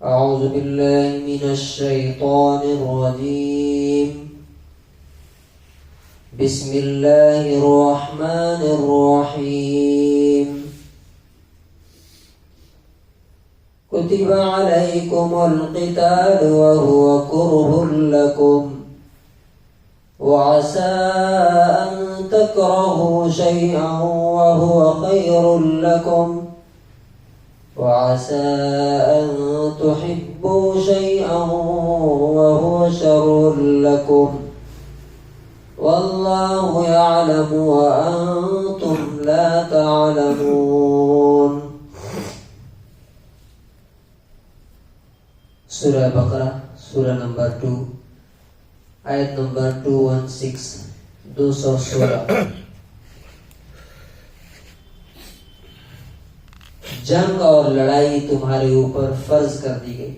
أعوذ بالله من الشيطان الرجيم. بسم الله الرحمن الرحيم. كتب عليكم القتال وهو كره لكم وعسى أن تكرهوا شيئا وهو خير لكم وعسى أن تحبوا شيئا وهو شر لكم والله يعلم وأنتم لا تعلمون. سورہ بقرہ سورہ نمبر 2 آیت نمبر 216. جنگ اور لڑائی تمہارے اوپر فرض کر دی گئی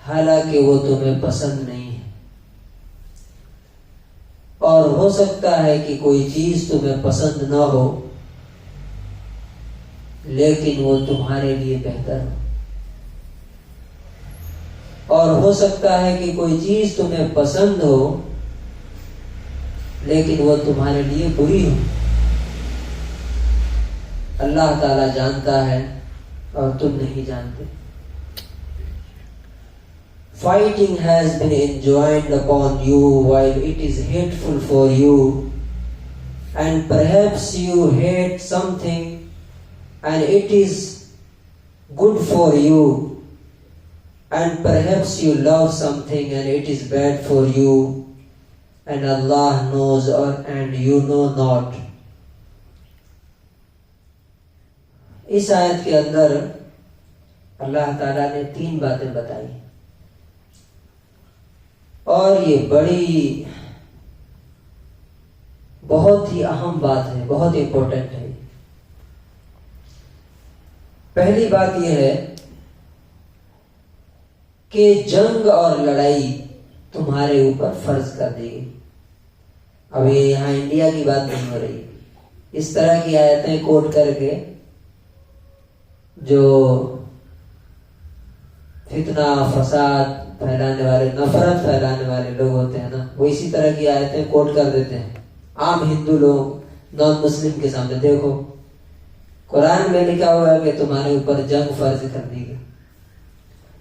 حالانکہ وہ تمہیں پسند نہیں ہے، اور ہو سکتا ہے کہ کوئی چیز تمہیں پسند نہ ہو لیکن وہ تمہارے لیے بہتر ہو، اور ہو سکتا ہے کہ کوئی چیز تمہیں پسند ہو لیکن وہ تمہارے لیے بری ہو. اللہ تعالیٰ جانتا ہے اور تم نہیں جانتے. Fighting has been enjoined upon you while it is hateful for you, and perhaps you hate something and it is good for you, and perhaps you love something and it is bad for you, and Allah knows and you know not. اس آیت کے اندر اللہ تعالیٰ نے 3 باتیں بتائی اور یہ بہت ہی اہم بات ہے، بہت امپورٹنٹ ہے. پہلی بات یہ ہے کہ جنگ اور لڑائی تمہارے اوپر فرض کر دی گئی. اب یہ یہاں انڈیا کی بات نہیں ہو رہی. اس طرح کی آیتیں کوٹ کر کے جو فتنہ فساد پھیلانے والے، نفرت پھیلانے والے لوگ ہوتے ہیں نا، وہ اسی طرح کی آیتیں کوٹ کر دیتے ہیں عام ہندو لوگ نان مسلم کے سامنے. دیکھو قرآن میں لکھا ہوا ہے کہ تمہارے اوپر جنگ فرض کر دی گئی.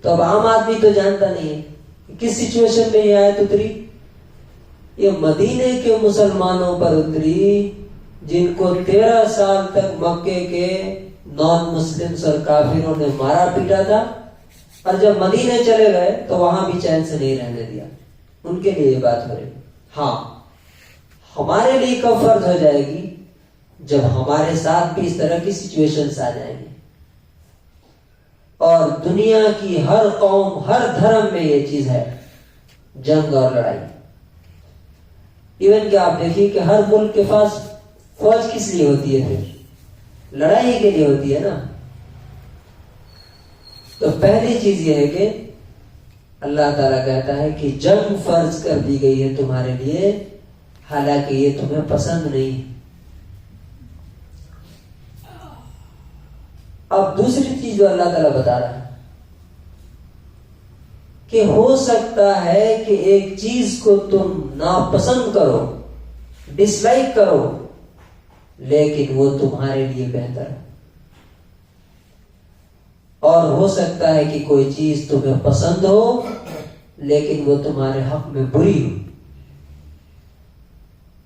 تو اب عام آدمی تو جانتا نہیں ہے کس سچویشن میں یہ آیت اتری. یہ مدینے کے مسلمانوں پر اتری جن کو 13 سال تک مکے کے نان مسلمز اور کافروں نے مارا پیٹا تھا، اور جب مدینے چلے گئے تو وہاں بھی چین سے نہیں رہنے دیا. ان کے لیے یہ بات ہو رہی. ہاں ہمارے لیے کب فرض ہو جائے گی؟ جب ہمارے ساتھ بھی اس طرح کی سچویشنز آ جائیں گی. اور دنیا کی ہر قوم، ہر دھرم میں یہ چیز ہے، جنگ اور لڑائی. ایون کہ آپ دیکھیے کہ ہر ملک کے پاس فوج کس لیے ہوتی ہے؟ پھر لڑائی کے لیے ہوتی ہے نا. تو پہلی چیز یہ ہے کہ اللہ تعالیٰ کہتا ہے کہ جنگ فرض کر دی گئی ہے تمہارے لیے حالانکہ یہ تمہیں پسند نہیں. اب دوسری چیز جو اللہ تعالیٰ بتا رہا ہے کہ ہو سکتا ہے کہ ایک چیز کو تم ناپسند کرو، ڈس لائک کرو، لیکن وہ تمہارے لیے بہتر ہے. اور ہو سکتا ہے کہ کوئی چیز تمہیں پسند ہو لیکن وہ تمہارے حق میں بری ہو.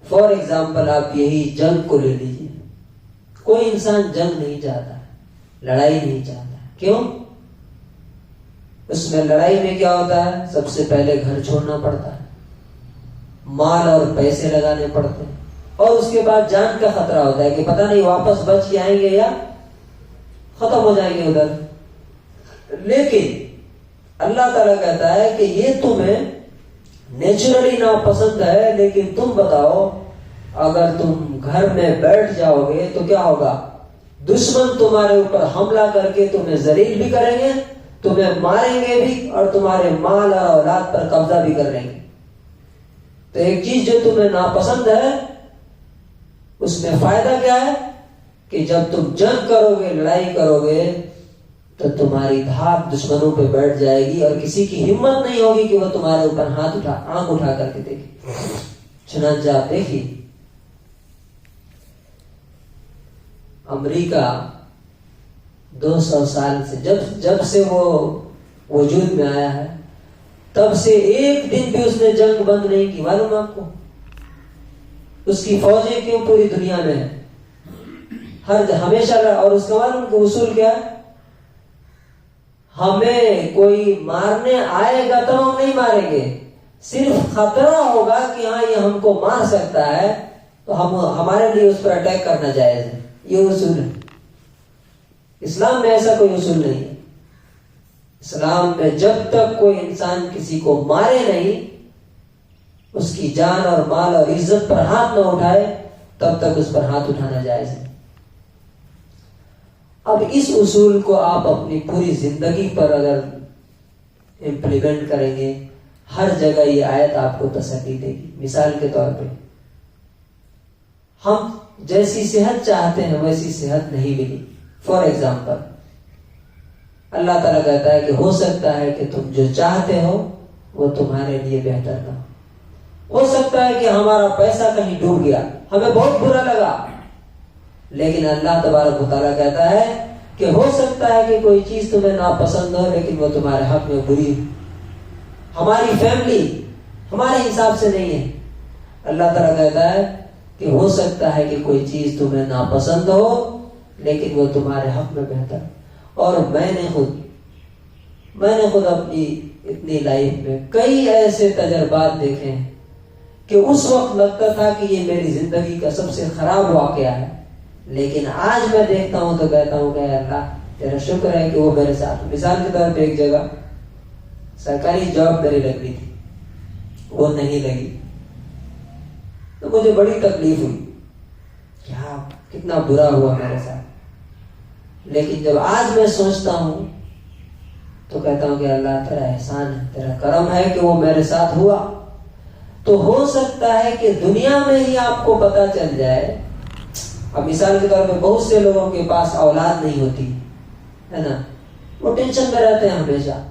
فار ایگزامپل آپ یہی جنگ کو لے لیجیے. کوئی انسان جنگ نہیں چاہتا، لڑائی نہیں چاہتا. کیوں؟ اس میں لڑائی میں کیا ہوتا ہے؟ سب سے پہلے گھر چھوڑنا پڑتا ہے، مال اور پیسے لگانے پڑتے ہیں، اور اس کے بعد جان کا خطرہ ہوتا ہے کہ پتہ نہیں واپس بچ کے آئیں گے یا ختم ہو جائیں گے ادھر. لیکن اللہ تعالیٰ کہتا ہے کہ یہ تمہیں نیچرلی ناپسند ہے، لیکن تم بتاؤ اگر تم گھر میں بیٹھ جاؤ گے تو کیا ہوگا؟ دشمن تمہارے اوپر حملہ کر کے تمہیں ذلیل بھی کریں گے، تمہیں ماریں گے بھی، اور تمہارے مال اور اولاد پر قبضہ بھی کر لیں گے. تو ایک چیز جو تمہیں ناپسند ہے اس میں فائدہ کیا ہے کہ جب تم جنگ کرو گے، لڑائی کرو گے، تو تمہاری دھاپ دشمنوں پہ بیٹھ جائے گی اور کسی کی ہمت نہیں ہوگی کہ وہ تمہارے اوپر آنکھ اٹھا کر کے دیکھے. چنانچہ آپ دیکھیے امریکہ 200 سال سے جب سے وہ وجود میں آیا ہے تب سے ایک دن بھی اس نے جنگ بند نہیں کی. معلوم آپ کو اس کی فوجیں کیوں پوری دنیا میں ہیں ہمیشہ. اور اس کا معلوم کہ اصول کیا ہے؟ ہمیں کوئی مارنے آئے گا تو ہم نہیں ماریں گے. صرف خطرہ ہوگا کہ ہاں یہ ہم کو مار سکتا ہے تو ہمارے لیے اس پر اٹیک کرنا جائز ہے. یہ اصول ہے. اسلام میں ایسا کوئی اصول نہیں ہے. اسلام میں جب تک کوئی انسان کسی کو مارے نہیں، اس کی جان اور مال اور عزت پر ہاتھ نہ اٹھائے، تب تک اس پر ہاتھ اٹھانا جائز ہے. اب اس اصول کو آپ اپنی پوری زندگی پر اگر امپلیمنٹ کریں گے، ہر جگہ یہ آیت آپ کو تسلی دے گی. مثال کے طور پہ ہم جیسی صحت چاہتے ہیں ویسی صحت نہیں ملی. فار ایگزامپل اللہ تعالیٰ کہتا ہے کہ ہو سکتا ہے کہ تم جو چاہتے ہو وہ تمہارے لیے بہتر نہ ہو سکتا ہے کہ ہمارا پیسہ کہیں ڈوب گیا، ہمیں بہت برا لگا، لیکن اللہ تبارک و تعالیٰ کہتا ہے کہ ہو سکتا ہے کہ کوئی چیز تمہیں ناپسند ہو لیکن وہ تمہارے حق میں بری ہو. ہماری فیملی ہمارے حساب سے نہیں ہے. اللہ تعالیٰ کہتا ہے کہ ہو سکتا ہے کہ کوئی چیز تمہیں ناپسند ہو لیکن وہ تمہارے حق میں بہتر. اور میں نے خود اپنی اتنی لائف میں کئی ایسے تجربات دیکھے ہیں کہ اس وقت لگتا تھا کہ یہ میری زندگی کا سب سے خراب واقعہ ہے، لیکن آج میں دیکھتا ہوں تو کہتا ہوں کہ اللہ تیرا شکر ہے کہ وہ میرے ساتھ. مثال کے طور پہ ایک جگہ سرکاری جاب میری لگنی تھی، وہ نہیں لگی تو مجھے بڑی تکلیف ہوئی، کیا کتنا برا ہوا میرے ساتھ. لیکن جب آج میں سوچتا ہوں تو کہتا ہوں کہ اللہ تیرا احسان ہے، تیرا کرم ہے کہ وہ میرے ساتھ ہوا. تو ہو سکتا ہے کہ دنیا میں ہی آپ کو پتا چل جائے. اب مثال کے طور پہ بہت سے لوگوں کے پاس اولاد نہیں ہوتی ہے نا، وہ ٹینشن میں رہتے ہیں ہمیشہ.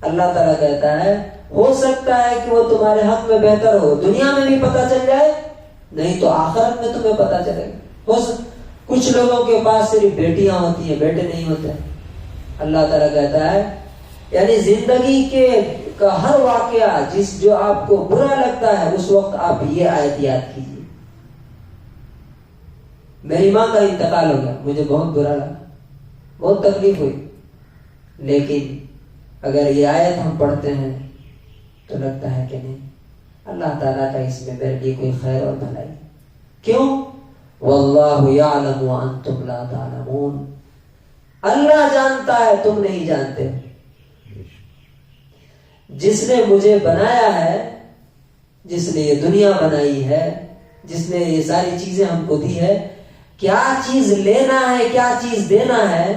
اللہ تعالیٰ کہتا ہے ہو سکتا ہے کہ وہ تمہارے حق میں بہتر ہو، دنیا میں بھی پتا چل جائے، نہیں تو آخرت میں تمہیں پتا چلے گا. کچھ لوگوں کے پاس صرف بیٹیاں ہوتی ہیں، بیٹے نہیں ہوتے. اللہ تعالیٰ کہتا ہے یعنی زندگی کے کا ہر واقعہ جو آپ کو برا لگتا ہے اس وقت آپ یہ آیت یاد کیجیے. میری ماں کا انتقال ہو گیا، مجھے بہت برا لگا، بہت تکلیف ہوئی، لیکن اگر یہ آیت ہم پڑھتے ہیں تو لگتا ہے کہ نہیں، اللہ تعالیٰ کا اس میں میرے لیے کوئی خیر اور بھلائی. کیوں؟ واللہ یعلم وانتم لا تعلمون. اللہ جانتا ہے، تم نہیں جانتے. جس نے مجھے بنایا ہے، جس نے یہ دنیا بنائی ہے، جس نے یہ ساری چیزیں ہم کو دی ہے، کیا چیز لینا ہے کیا چیز دینا ہے.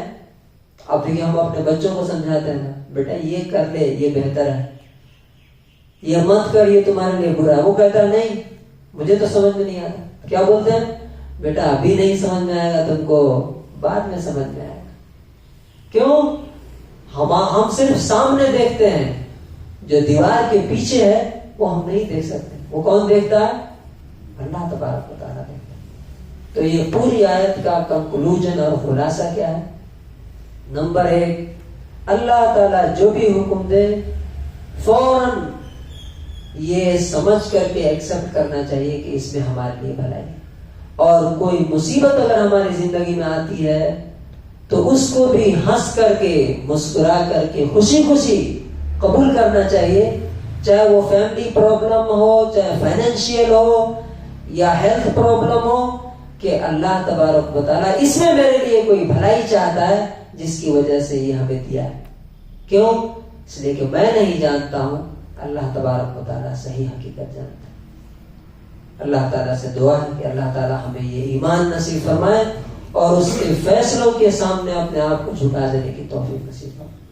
اب دیکھیں ہم اپنے بچوں کو سمجھاتے ہیں نا، بیٹا یہ کر لے یہ بہتر ہے، یہ مت کر یہ تمہارے لیے برا ہے. وہ کہتا ہے نہیں مجھے تو سمجھ میں نہیں آتا. کیا بولتے ہیں؟ بیٹا ابھی نہیں سمجھ میں آئے گا، تم کو بعد میں سمجھ میں آئے گا. کیوں؟ ہم صرف سامنے دیکھتے ہیں، جو دیوار کے پیچھے ہے وہ ہم نہیں دیکھ سکتے. وہ کون دیکھتا ہے؟ اللہ تبارک و تعالیٰ دیکھتا ہے. تو یہ پوری آیت کا کنکلوژن اور خلاصہ کیا ہے؟ نمبر 1، اللہ تعالیٰ جو بھی حکم دے فوراً یہ سمجھ کر کے ایکسپٹ کرنا چاہیے کہ اس میں ہمارے لیے بھلائی. اور کوئی مصیبت اگر ہماری زندگی میں آتی ہے تو اس کو بھی ہنس کر کے مسکرا کر کے خوشی خوشی قبول کرنا چاہیے، چاہے وہ فیملی پرابلم ہو، چاہے فائنینشیل ہو یا ہیلتھ پرابلم ہو، کہ اللہ تبارک و تعالیٰ اس میں میرے لیے کوئی بھلائی چاہتا ہے جس کی وجہ سے یہ ہمیں دیا ہے. کیوں؟ اس لیے کہ میں نہیں جانتا ہوں، اللہ تبارک و تعالیٰ صحیح حقیقت جانتا ہے. اللہ تعالیٰ سے دعا ہے کہ اللہ تعالیٰ ہمیں یہ ایمان نصیب فرمائے اور اس کے فیصلوں کے سامنے اپنے آپ کو جھکا دینے کی توفیق نصیب فرمائے.